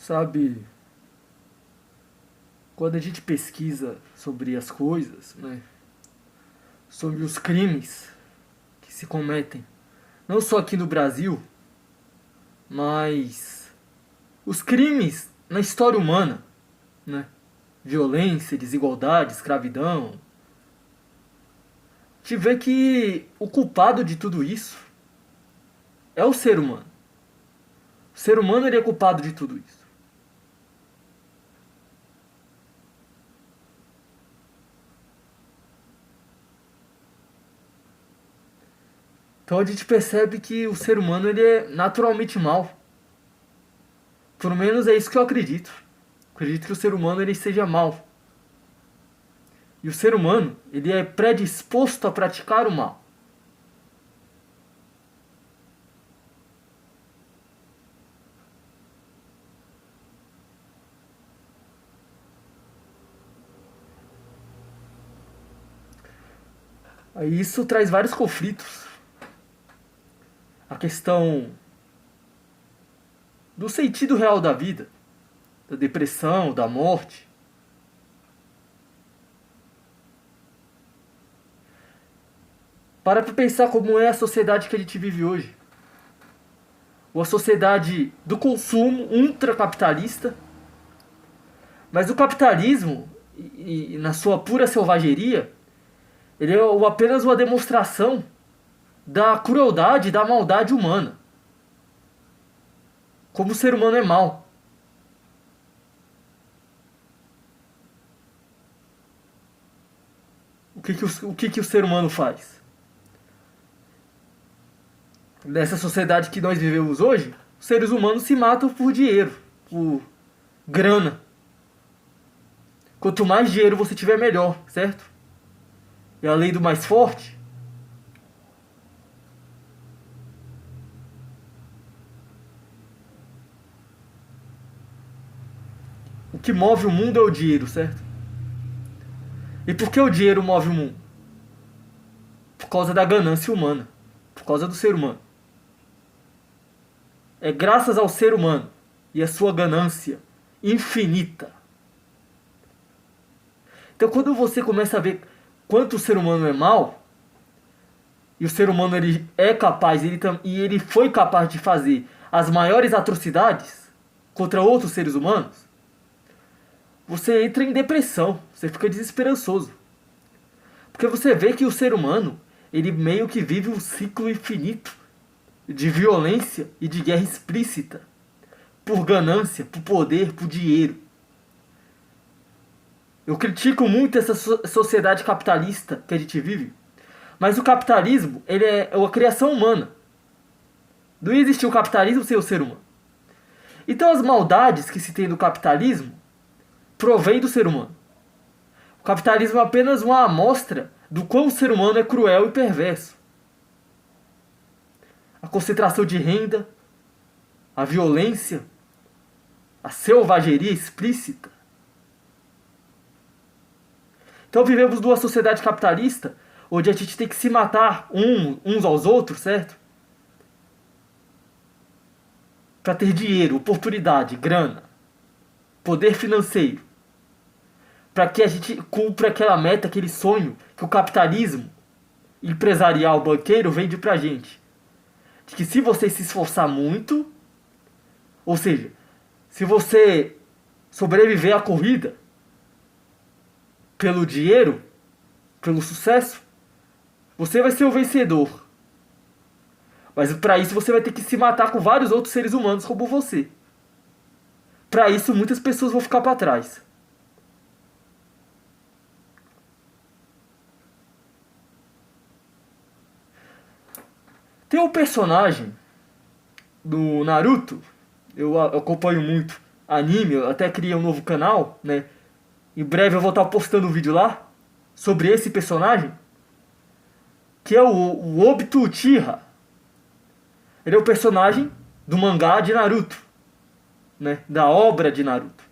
Sabe, quando a gente pesquisa sobre as coisas, né, sobre os crimes que se cometem, não só aqui no Brasil, mas os crimes na história humana, né, violência, desigualdade, escravidão, a gente vê que o culpado de tudo isso é o ser humano. O ser humano ele é culpado de tudo isso. Então a gente percebe que o ser humano ele é naturalmente mau. Pelo menos é isso que eu acredito. Acredito que o ser humano ele seja mau. E o ser humano ele é predisposto a praticar o mal. Aí isso traz vários conflitos. A questão do sentido real da vida, da depressão, da morte. Para pra pensar como é a sociedade que a gente vive hoje. Uma sociedade do consumo ultracapitalista. Mas o capitalismo, na sua pura selvageria, ele é apenas uma demonstração da crueldade e da maldade humana. Como o ser humano é mau. O que o ser humano faz? Nessa sociedade que nós vivemos hoje, os seres humanos se matam por dinheiro, por grana. Quanto mais dinheiro você tiver, melhor, certo? É a lei do mais forte. O que move o mundo é o dinheiro, certo? E por que o dinheiro move o mundo? Por causa da ganância humana. Por causa do ser humano. É graças ao ser humano e a sua ganância infinita. Então quando você começa a ver quanto o ser humano é mau, e o ser humano ele é capaz, ele foi capaz de fazer as maiores atrocidades contra outros seres humanos, você entra em depressão, você fica desesperançoso. Porque você vê que o ser humano, ele meio que vive um ciclo infinito de violência e de guerra explícita, por ganância, por poder, por dinheiro. Eu critico muito essa sociedade capitalista que a gente vive, mas o capitalismo ele é uma criação humana. Não existe o capitalismo sem o ser humano. Então as maldades que se tem do capitalismo provém do ser humano. O capitalismo é apenas uma amostra do quão o ser humano é cruel e perverso. A concentração de renda, a violência, a selvageria explícita. Então vivemos numa sociedade capitalista onde a gente tem que se matar uns aos outros, certo? Para ter dinheiro, oportunidade, grana, poder financeiro. Para que a gente cumpra aquela meta, aquele sonho que o capitalismo empresarial banqueiro vende pra gente. De que se você se esforçar muito, ou seja, se você sobreviver à corrida pelo dinheiro, pelo sucesso, você vai ser o vencedor. Mas para isso você vai ter que se matar com vários outros seres humanos como você. Para isso muitas pessoas vão ficar para trás. Tem um personagem do Naruto, eu acompanho muito anime, eu até criei um novo canal, né? Em breve eu vou estar postando um vídeo lá sobre esse personagem, que é o Obito Uchiha. Ele é o personagem do mangá de Naruto, né? Da obra de Naruto.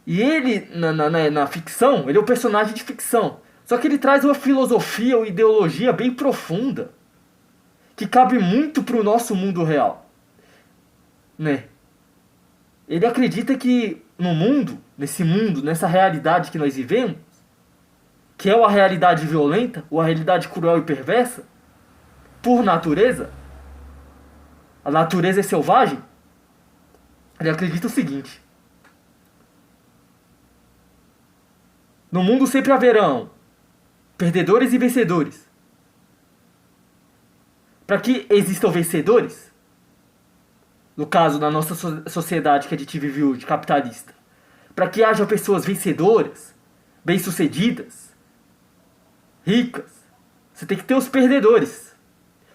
E ele, na ficção, ele é um personagem de ficção. Só que ele traz uma filosofia, uma ideologia bem profunda, que cabe muito pro nosso mundo real, né? Ele acredita que no mundo, nessa realidade que nós vivemos, que é uma realidade violenta, uma realidade cruel e perversa, por natureza, a natureza é selvagem, ele acredita o seguinte: no mundo sempre haverão perdedores e vencedores. Para que existam vencedores, no caso da nossa sociedade que a gente vive hoje, capitalista, para que haja pessoas vencedoras, bem-sucedidas, ricas, você tem que ter os perdedores,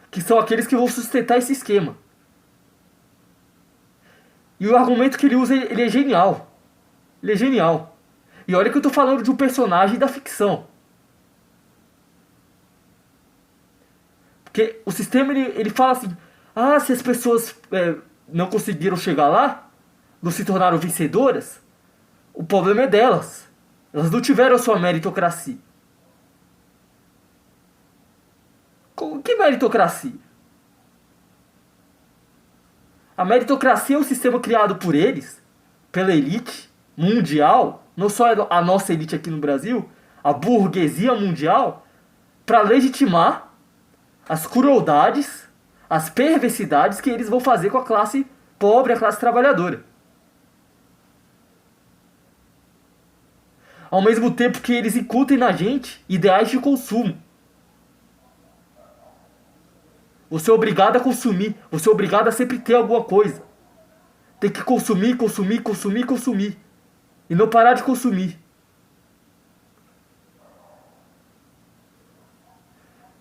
que são aqueles que vão sustentar esse esquema. E o argumento que ele usa, ele é genial. Ele é genial. E olha que eu tô falando de um personagem da ficção. Porque o sistema, ele fala assim: ah, se as pessoas não conseguiram chegar lá, não se tornaram vencedoras, o problema é delas. Elas não tiveram a sua meritocracia. Que meritocracia? A meritocracia é um sistema criado por eles, pela elite mundial, não só a nossa elite aqui no Brasil, a burguesia mundial, para legitimar as crueldades, as perversidades que eles vão fazer com a classe pobre, a classe trabalhadora. Ao mesmo tempo que eles incutem na gente ideais de consumo. Você é obrigado a consumir. Você é obrigado a sempre ter alguma coisa. Tem que consumir, consumir, consumir, consumir. E não parar de consumir.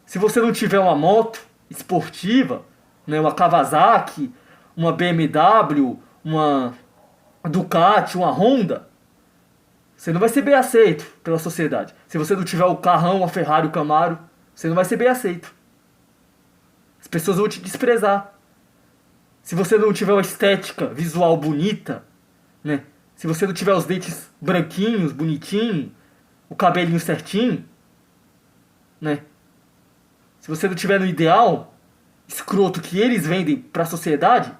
Se você não tiver uma moto esportiva, né, uma Kawasaki, uma BMW, uma Ducati, uma Honda, você não vai ser bem aceito pela sociedade. Se você não tiver o carrão, a Ferrari, o Camaro, você não vai ser bem aceito. As pessoas vão te desprezar. Se você não tiver uma estética visual bonita, né? Se você não tiver os dentes branquinhos, bonitinhos, o cabelinho certinho, né? Se você não tiver no ideal escroto que eles vendem para a sociedade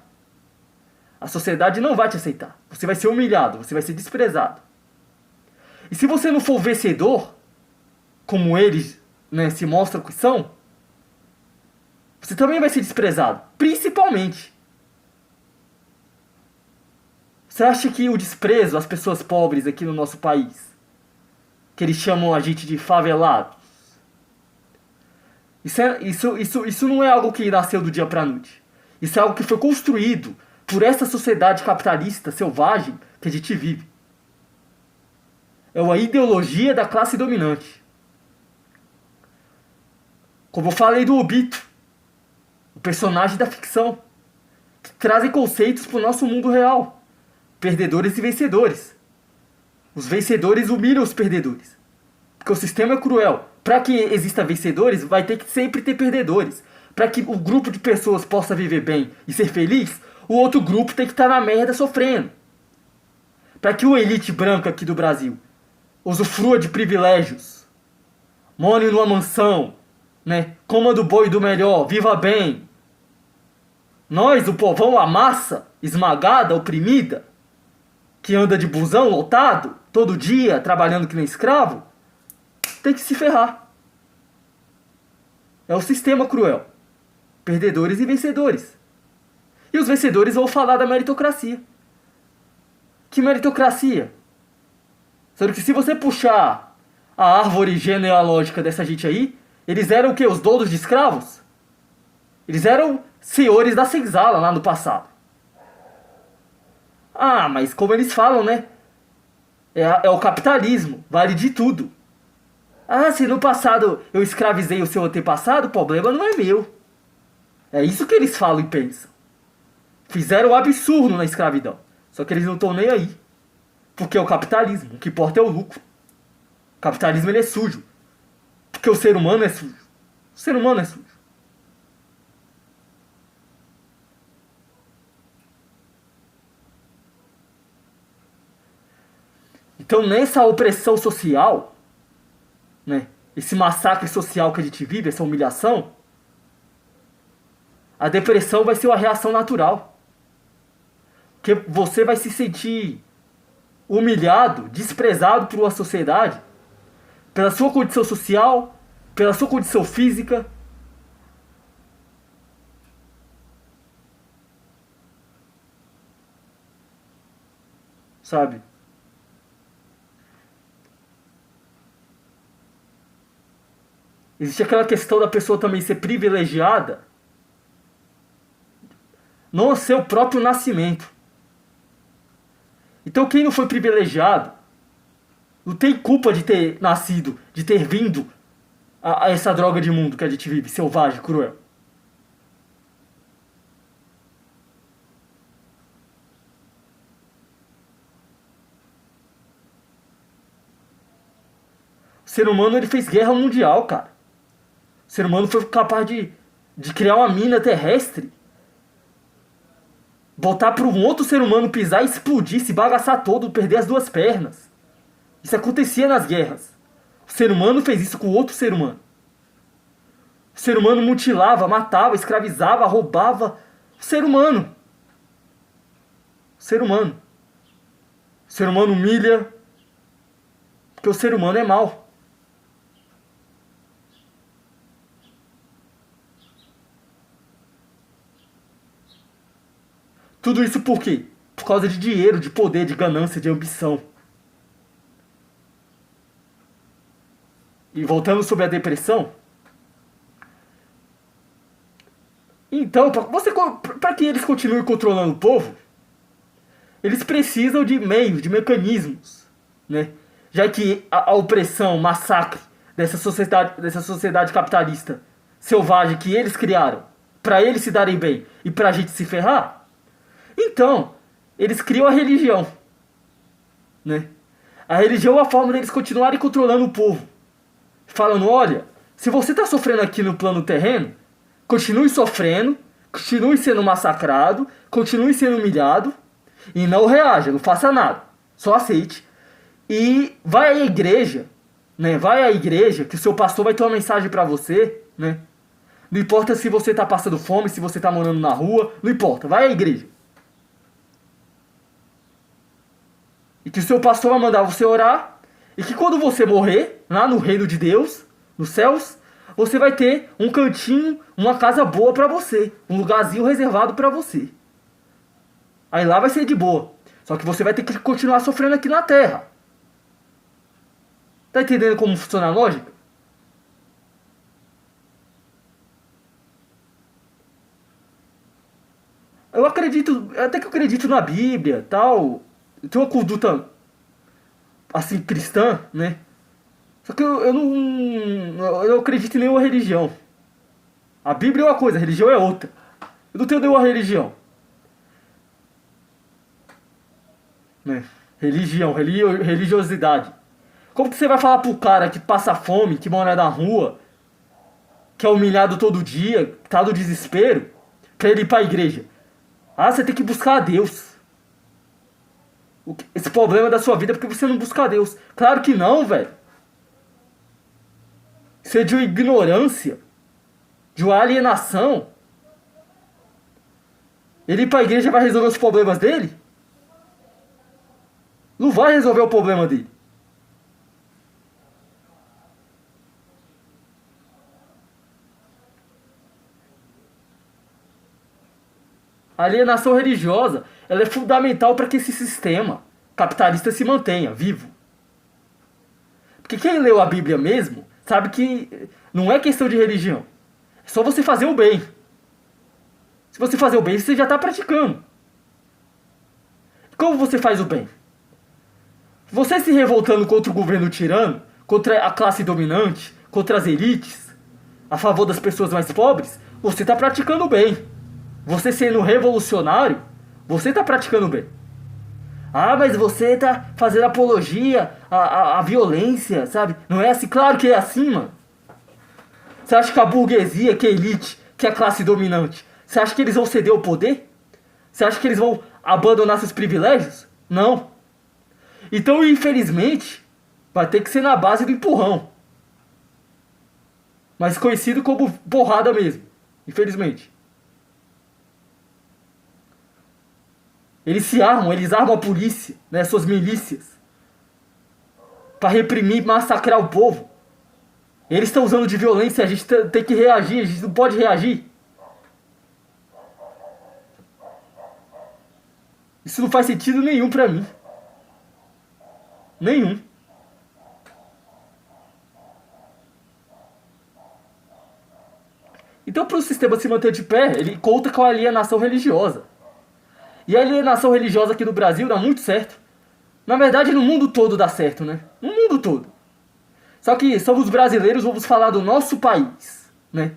não vai te aceitar. Você vai ser humilhado, você vai ser desprezado. E se você não for vencedor, como eles, né, se mostram que são, você também vai ser desprezado. Principalmente. Você acha que o desprezo às pessoas pobres aqui no nosso país, que eles chamam a gente de favelados, isso não é algo que nasceu do dia pra noite. Isso é algo que foi construído por essa sociedade capitalista selvagem que a gente vive. É uma ideologia da classe dominante. Como eu falei do Obito, o personagem da ficção, que trazem conceitos para o nosso mundo real. Perdedores e vencedores. Os vencedores humilham os perdedores. Porque o sistema é cruel. Para que exista vencedores, vai ter que sempre ter perdedores. Para que o grupo de pessoas possa viver bem e ser feliz, o outro grupo tem que estar na merda sofrendo. Para que o elite branca aqui do Brasil usufrua de privilégios, more numa mansão, né? Coma do bom e do melhor, viva bem. Nós, o povão, a massa esmagada, oprimida, que anda de busão lotado, todo dia, trabalhando que nem escravo, tem que se ferrar. É o sistema cruel. Perdedores e vencedores. E os vencedores vão falar da meritocracia. Que meritocracia? Sendo que se você puxar a árvore genealógica dessa gente aí, eles eram o quê? Os donos de escravos? Eles eram senhores da senzala lá no passado. Ah, mas como eles falam, né? É o capitalismo, vale de tudo. Ah, se no passado eu escravizei o seu antepassado, o problema não é meu. É isso que eles falam e pensam. Fizeram um absurdo na escravidão. Só que eles não estão nem aí. Porque é o capitalismo, o que importa é o lucro. O capitalismo ele é sujo. Porque o ser humano é sujo. O ser humano é sujo. Então nessa opressão social, né, esse massacre social que a gente vive, essa humilhação, a depressão vai ser uma reação natural. que você vai se sentir humilhado, desprezado por uma sociedade, pela sua condição social, pela sua condição física. Sabe? Existe aquela questão da pessoa também ser privilegiada no seu próprio nascimento. Então quem não foi privilegiado não tem culpa de ter nascido, de ter vindo a essa droga de mundo que a gente vive, selvagem, cruel. O ser humano ele fez guerra mundial, cara. O ser humano foi capaz de criar uma mina terrestre, botar para um outro ser humano pisar, explodir, se bagaçar todo, perder as duas pernas. Isso acontecia nas guerras. O ser humano fez isso com outro ser humano. O ser humano mutilava, matava, escravizava, roubava. O ser humano. O ser humano. O ser humano humilha. Porque o ser humano é mau. Tudo isso por quê? Por causa de dinheiro, de poder, de ganância, de ambição. E voltando sobre a depressão. Então, para que eles continuem controlando o povo, eles precisam de meios, de mecanismos, né? Já que a opressão, o massacre dessa sociedade capitalista selvagem que eles criaram, para eles se darem bem e para a gente se ferrar, então eles criam a religião, né? A religião é a forma deles continuarem controlando o povo, falando: olha, se você está sofrendo aqui no plano terreno, continue sofrendo, continue sendo massacrado, continue sendo humilhado e não reaja, não faça nada, só aceite e vai à igreja, né? Vai à igreja que o seu pastor vai ter uma mensagem para você, né? Não importa se você está passando fome, se você está morando na rua, não importa, vai à igreja. E que o seu pastor vai mandar você orar. E que quando você morrer, lá no reino de Deus, nos céus, você vai ter um cantinho, uma casa boa pra você. Um lugarzinho reservado pra você. Aí lá vai ser de boa. Só que você vai ter que continuar sofrendo aqui na terra. Tá entendendo como funciona a lógica? Eu acredito, até que eu acredito na Bíblia, tal. Eu tenho uma conduta assim cristã, né? Só que eu não acredito em nenhuma religião. A Bíblia é uma coisa, a religião é outra. Eu não tenho nenhuma religião, né? Religiosidade. Como que você vai falar pro cara que passa fome, que mora na rua, que é humilhado todo dia, que tá no desespero, pra ele ir pra igreja? Ah, você tem que buscar a Deus. Esse problema da sua vida é porque você não busca a Deus. Claro que não, velho. Isso é de uma ignorância, de uma alienação. Ele ir pra igreja vai resolver os problemas dele? Não vai resolver o problema dele. A alienação religiosa, ela é fundamental para que esse sistema capitalista se mantenha vivo. Porque quem leu a Bíblia mesmo sabe que não é questão de religião. É só você fazer o bem. Se você fazer o bem, você já está praticando. Como você faz o bem? Você se revoltando contra o governo tirano, contra a classe dominante, contra as elites, a favor das pessoas mais pobres, você está praticando o bem. Você sendo revolucionário, você está praticando o bem. Ah, mas você está fazendo apologia à violência, sabe? Não é assim? Claro que é assim, mano. Você acha que a burguesia, que a elite, que a classe dominante, você acha que eles vão ceder o poder? Você acha que eles vão abandonar seus privilégios? Não. Então, infelizmente, vai ter que ser na base do empurrão. Mas conhecido como porrada mesmo. Infelizmente. Eles se armam, eles armam a polícia, né, suas milícias, para reprimir e massacrar o povo. Eles estão usando de violência, a gente tem que reagir, a gente não pode reagir. Isso não faz sentido nenhum pra mim. Nenhum. Então, para o sistema se manter de pé, ele conta com a alienação religiosa. E a alienação religiosa aqui no Brasil dá muito certo. Na verdade, no mundo todo dá certo, né? No mundo todo. Só que somos brasileiros, vamos falar do nosso país, né?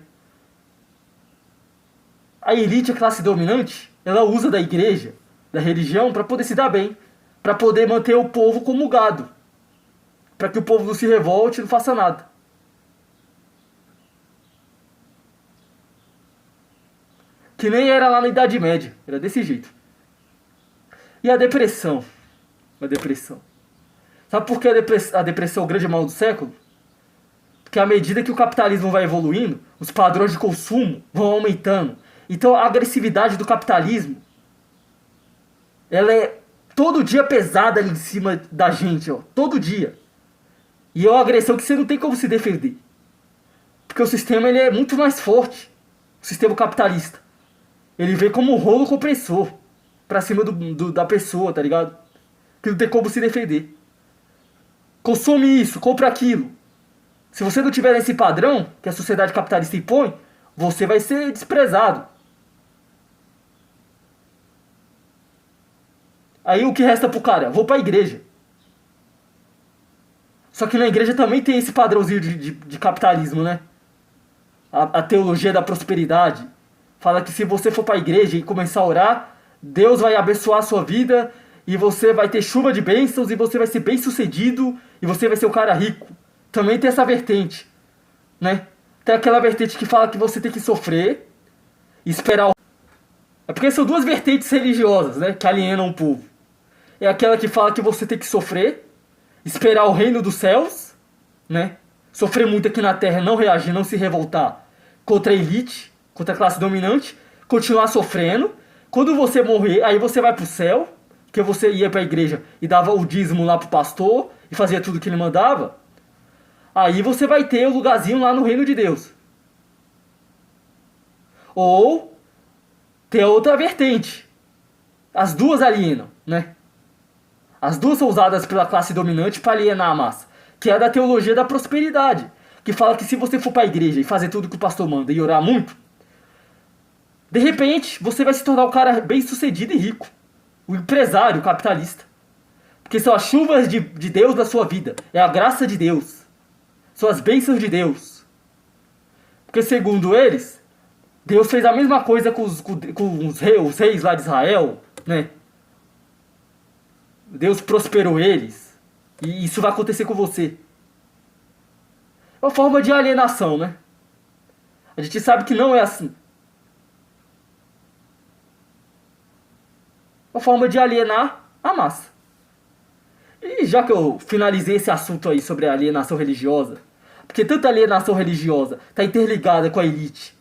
A elite, a classe dominante, ela usa da igreja, da religião, para poder se dar bem. Para poder manter o povo como gado. Para que o povo não se revolte e não faça nada. Que nem era lá na Idade Média. Era desse jeito. E a depressão? A depressão. Sabe por que a depressão é o grande mal do século? Porque à medida que o capitalismo vai evoluindo, os padrões de consumo vão aumentando. Então a agressividade do capitalismo, ela é todo dia pesada ali em cima da gente, ó. Todo dia. E é uma agressão que você não tem como se defender. Porque o sistema ele é muito mais forte. O sistema capitalista. Ele vem como um rolo compressor pra cima da pessoa, tá ligado? Que não tem como se defender. Consome isso, compra aquilo. Se você não tiver esse padrão que a sociedade capitalista impõe, você vai ser desprezado. Aí o que resta pro cara? Vou pra igreja. Só que na igreja também tem esse padrãozinho de capitalismo, né? A teologia da prosperidade. Fala que se você for pra igreja e começar a orar, Deus vai abençoar a sua vida e você vai ter chuva de bênçãos e você vai ser bem sucedido e você vai ser um cara rico. Também tem essa vertente, né? Tem aquela vertente que fala que você tem que sofrer e esperar o... É porque são duas vertentes religiosas, né? Que alienam o povo. É aquela que fala que você tem que sofrer, esperar o reino dos céus, né? Sofrer muito aqui na terra, não reagir, não se revoltar contra a elite, contra a classe dominante, continuar sofrendo. Quando você morrer, aí você vai pro céu, que você ia pra igreja e dava o dízimo lá pro pastor e fazia tudo que ele mandava. Aí você vai ter o lugarzinho lá no reino de Deus. Ou tem a outra vertente. As duas alienam, né? As duas são usadas pela classe dominante para alienar a massa. Que é a da teologia da prosperidade. Que fala que se você for para a igreja e fazer tudo que o pastor manda e orar muito, de repente você vai se tornar um cara bem sucedido e rico. O empresário, o capitalista. Porque são as chuvas de Deus na sua vida. É a graça de Deus. São as bênçãos de Deus. Porque segundo eles, Deus fez a mesma coisa com os reis lá de Israel, né? Deus prosperou eles. E isso vai acontecer com você. É uma forma de alienação, né? A gente sabe que não é assim. É uma forma de alienar a massa. E já que eu finalizei esse assunto aí sobre a alienação religiosa, porque tanta alienação religiosa está interligada com a elite,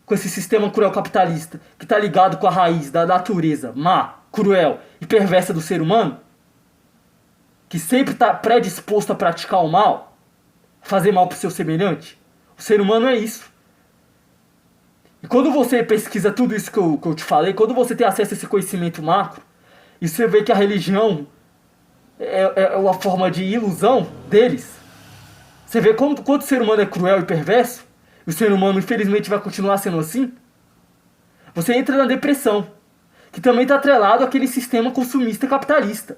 com esse sistema cruel capitalista, que está ligado com a raiz da natureza má, cruel e perversa do ser humano, que sempre está predisposto a praticar o mal, fazer mal para o seu semelhante. O ser humano é isso. E quando você pesquisa tudo isso que eu te falei, quando você tem acesso a esse conhecimento macro, e você vê que a religião é uma forma de ilusão deles, você vê quanto o ser humano é cruel e perverso, e o ser humano infelizmente vai continuar sendo assim, você entra na depressão, que também está atrelado àquele sistema consumista capitalista,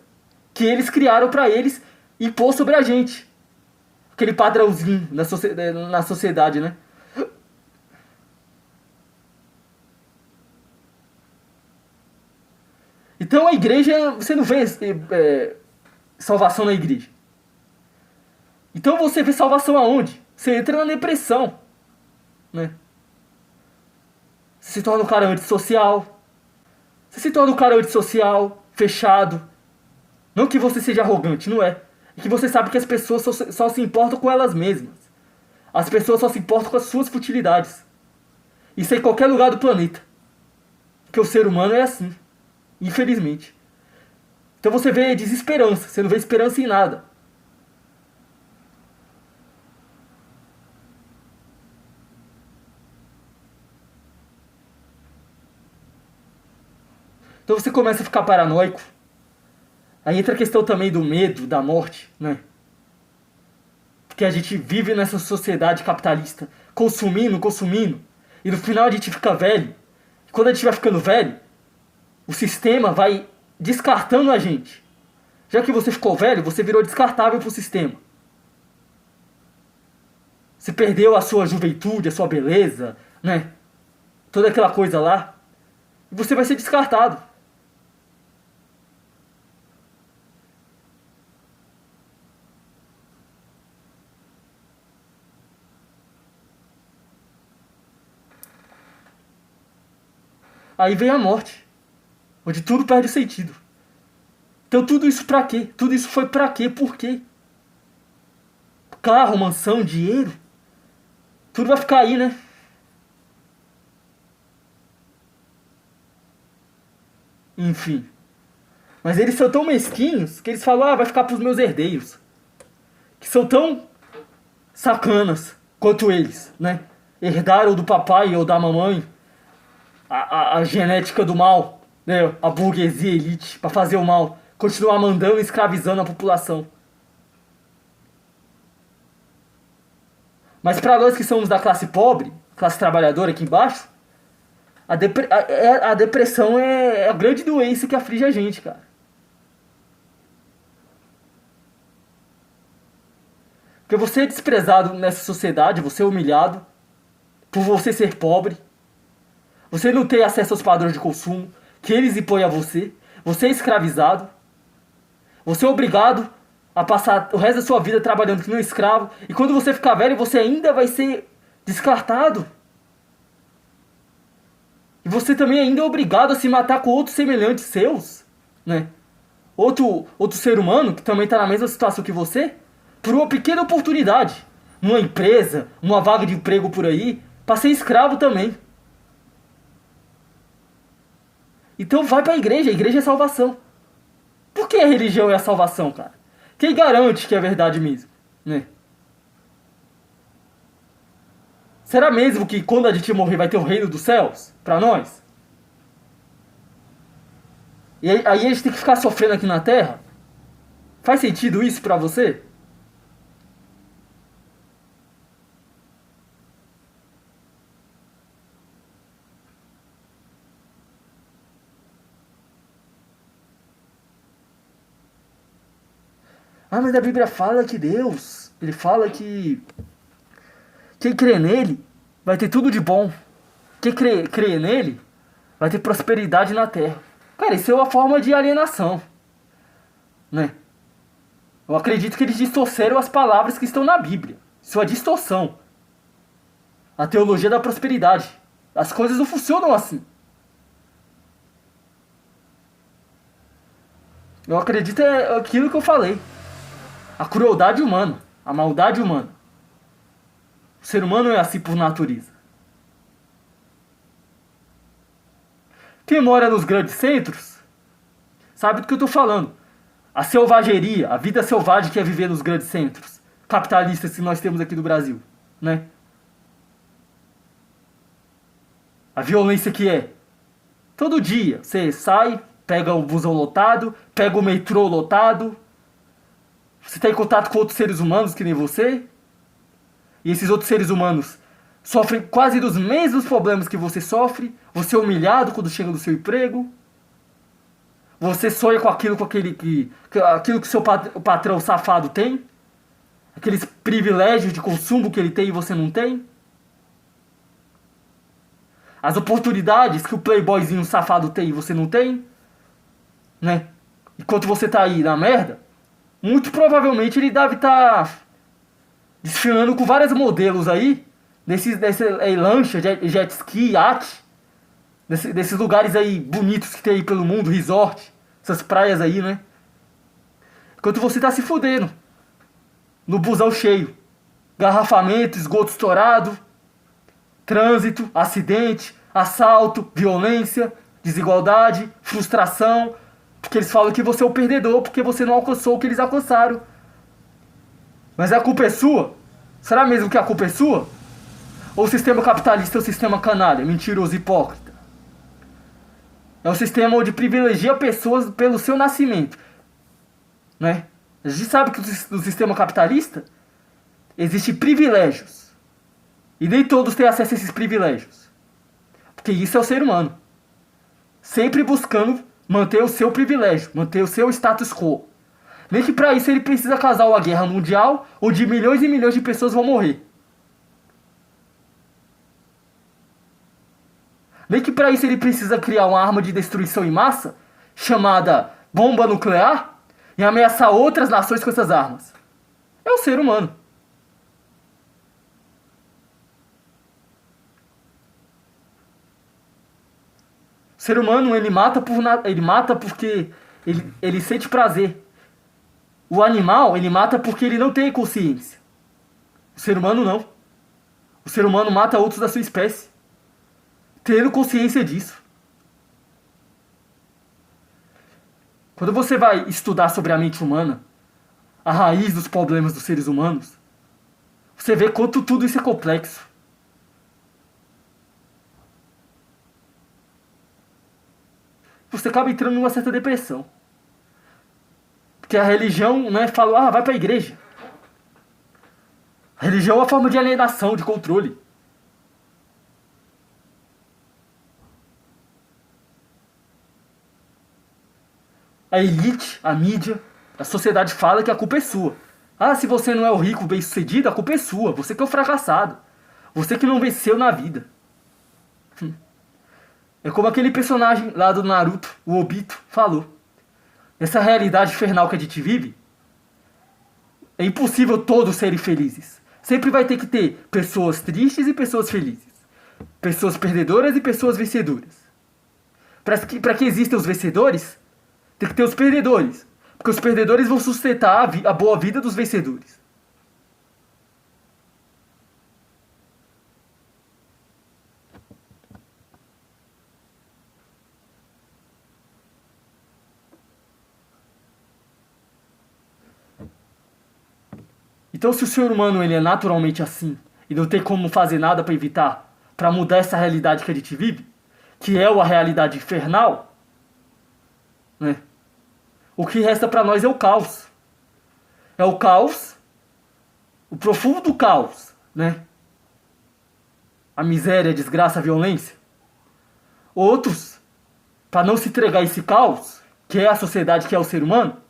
que eles criaram para eles impor sobre a gente. Aquele padrãozinho na sociedade, né? Então a igreja, você não vê salvação na igreja. Então você vê salvação aonde? Você entra na depressão, né? Você se torna um cara antissocial. Você se torna um cara antissocial, fechado. Não que você seja arrogante, não é. É que você sabe que as pessoas só se importam com elas mesmas. As pessoas só se importam com as suas futilidades. Isso é em qualquer lugar do planeta. Porque o ser humano é assim. Infelizmente. Então você vê desesperança, você não vê esperança em nada. Então você começa a ficar paranoico. Aí entra a questão também do medo, da morte, né? Porque a gente vive nessa sociedade capitalista, consumindo, consumindo. E no final a gente fica velho. E quando a gente vai ficando velho, o sistema vai descartando a gente. Já que você ficou velho, você virou descartável pro sistema. Você perdeu a sua juventude, a sua beleza, né? Toda aquela coisa lá. E você vai ser descartado. Aí vem a morte, onde tudo perde sentido. Então tudo isso pra quê? Tudo isso foi pra quê? Por quê? Carro, mansão, dinheiro. Tudo vai ficar aí, né? Enfim. Mas eles são tão mesquinhos que eles falam, ah, vai ficar pros meus herdeiros. Que são tão sacanas quanto eles, né? Herdaram do papai ou da mamãe a genética do mal, né? A burguesia elite pra fazer o mal. Continuar mandando e escravizando a população. Mas pra nós que somos da classe pobre, classe trabalhadora aqui embaixo, a depressão é a grande doença que aflige a gente, cara. Porque você é desprezado nessa sociedade, você é humilhado por você ser pobre. Você não tem acesso aos padrões de consumo que eles impõem a você. Você é escravizado. Você é obrigado a passar o resto da sua vida trabalhando como um escravo. E quando você ficar velho, você ainda vai ser descartado. E você também ainda é obrigado a se matar com outros semelhantes seus, né? Outro ser humano que também está na mesma situação que você, por uma pequena oportunidade, numa empresa, numa vaga de emprego por aí, para ser escravo também. Então vai para a igreja é salvação. Por que a religião é a salvação, cara? Quem garante que é verdade mesmo, né? Será mesmo que quando a gente morrer vai ter o reino dos céus pra nós? E aí a gente tem que ficar sofrendo aqui na terra? Faz sentido isso pra você? Ah, mas a Bíblia fala que Deus, ele fala que quem crê nele vai ter tudo de bom. Quem crê nele vai ter prosperidade na terra. Cara, isso é uma forma de alienação, né? Eu acredito que eles distorceram as palavras que estão na Bíblia. Isso é uma distorção. A teologia da prosperidade. As coisas não funcionam assim. Eu acredito é aquilo que eu falei. A crueldade humana. A maldade humana. O ser humano é assim por natureza. Quem mora nos grandes centros sabe do que eu estou falando. A selvageria, a vida selvagem que é viver nos grandes centros capitalistas que nós temos aqui no Brasil, né? A violência que é. Todo dia você sai, pega o busão lotado, pega o metrô lotado, você está em contato com outros seres humanos que nem você, e esses outros seres humanos sofrem quase dos mesmos problemas que você sofre. Você é humilhado quando chega no seu emprego. Você sonha com aquilo, aquilo que seu patrão safado tem. Aqueles privilégios de consumo que ele tem e você não tem. As oportunidades que o playboyzinho safado tem e você não tem. Né? Enquanto você tá aí na merda, muito provavelmente ele deve estar desfilando com vários modelos aí. Desse lancha, jet ski, iate. Desses lugares aí bonitos que tem aí pelo mundo, resort. Essas praias aí, né? Enquanto você tá se fudendo. No busão cheio. Garrafamento, esgoto estourado. Trânsito, acidente, assalto, violência. desigualdade, frustração, porque eles falam que você é o perdedor, porque você não alcançou o que eles alcançaram. Mas a culpa é sua? Será mesmo que a culpa é sua? Ou o sistema capitalista é o sistema canalha, mentiroso, hipócrita? É um sistema onde privilegia pessoas pelo seu nascimento, né? A gente sabe que no sistema capitalista existem privilégios. E nem todos têm acesso a esses privilégios. Porque isso é o ser humano. Sempre buscando manter o seu privilégio, manter o seu status quo. Nem que para isso ele precisa causar uma guerra mundial, onde milhões e milhões de pessoas vão morrer. Nem que para isso ele precisa criar uma arma de destruição em massa, chamada bomba nuclear, e ameaçar outras nações com essas armas. É o ser humano. O ser humano, ele mata, ele mata porque ele sente prazer. O animal, ele mata porque ele não tem consciência. O ser humano não. O ser humano mata outros da sua espécie, tendo consciência disso. Quando você vai estudar sobre a mente humana, a raiz dos problemas dos seres humanos, você vê quanto tudo isso é complexo. Você acaba entrando numa certa depressão. Porque a religião, né, fala, vai pra igreja. A religião é uma forma de alienação, de controle. A elite, a mídia, a sociedade fala que a culpa é sua. Se você não é o rico bem-sucedido, a culpa é sua. Você que é o fracassado. Você que não venceu na vida. É como aquele personagem lá do Naruto, o Obito, falou. Essa realidade infernal que a gente vive, é impossível todos serem felizes. Sempre vai ter que ter pessoas tristes e pessoas felizes. Pessoas perdedoras e pessoas vencedoras. Para que existam os vencedores, tem que ter os perdedores. Porque os perdedores vão sustentar a boa vida dos vencedores. Então, se o ser humano ele é naturalmente assim e não tem como fazer nada para evitar, para mudar essa realidade que a gente vive, que é uma realidade infernal, né? O que resta para nós é o caos. É o caos, o profundo caos, né? A miséria, a desgraça, a violência. Outros, para não se entregar a esse caos, que é a sociedade, que é o ser humano,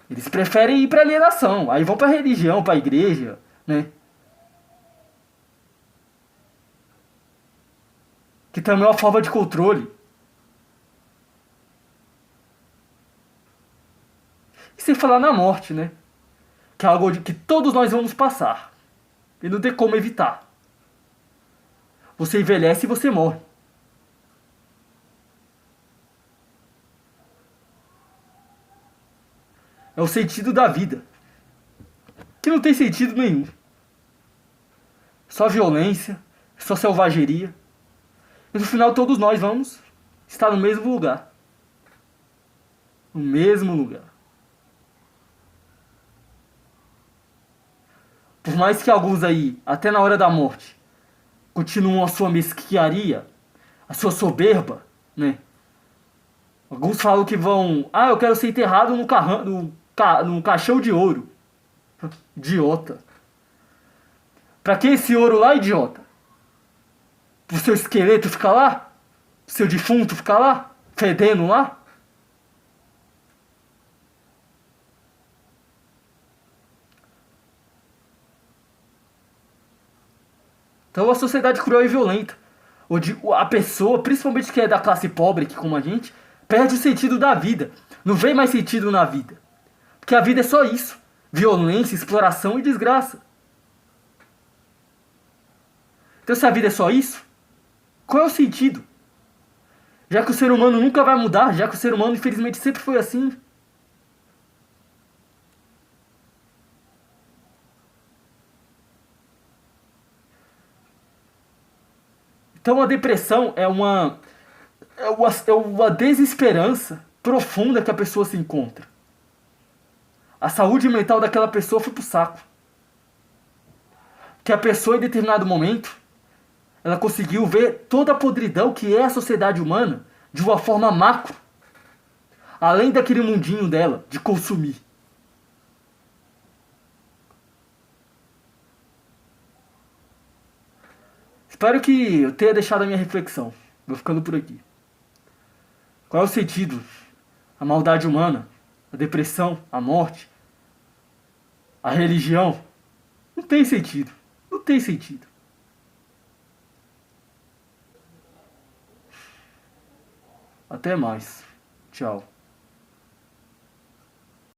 eles preferem ir para alienação. Aí vão para religião, para igreja, né? Que também é uma forma de controle. E sem falar na morte, né? Que é algo que todos nós vamos passar. E não tem como evitar. Você envelhece e você morre. É o sentido da vida. Que não tem sentido nenhum. Só violência, só selvageria. E no final todos nós vamos estar no mesmo lugar. No mesmo lugar. Por mais que alguns aí, até na hora da morte, continuam a sua mesquinharia, a sua soberba, né? Alguns falam que vão... eu quero ser enterrado no caixão de ouro. Idiota. Pra que esse ouro lá, idiota? Pro seu esqueleto ficar lá? Pro seu defunto ficar lá? Fedendo lá? Então é uma sociedade cruel e violenta. Onde a pessoa, principalmente que é da classe pobre, que como a gente, perde o sentido da vida. Não vê mais sentido na vida. Porque a vida é só isso. Violência, exploração e desgraça. Então se a vida é só isso, qual é o sentido? Já que o ser humano nunca vai mudar, já que o ser humano infelizmente sempre foi assim. Então a depressão é uma a desesperança profunda que a pessoa se encontra. A saúde mental daquela pessoa foi pro saco. Que a pessoa, em determinado momento, ela conseguiu ver toda a podridão que é a sociedade humana de uma forma macro. Além daquele mundinho dela, de consumir. Espero que eu tenha deixado a minha reflexão. Vou ficando por aqui. Qual é o sentido? A maldade humana? A depressão? A morte? A religião? Não tem sentido. Não tem sentido. Até mais. Tchau.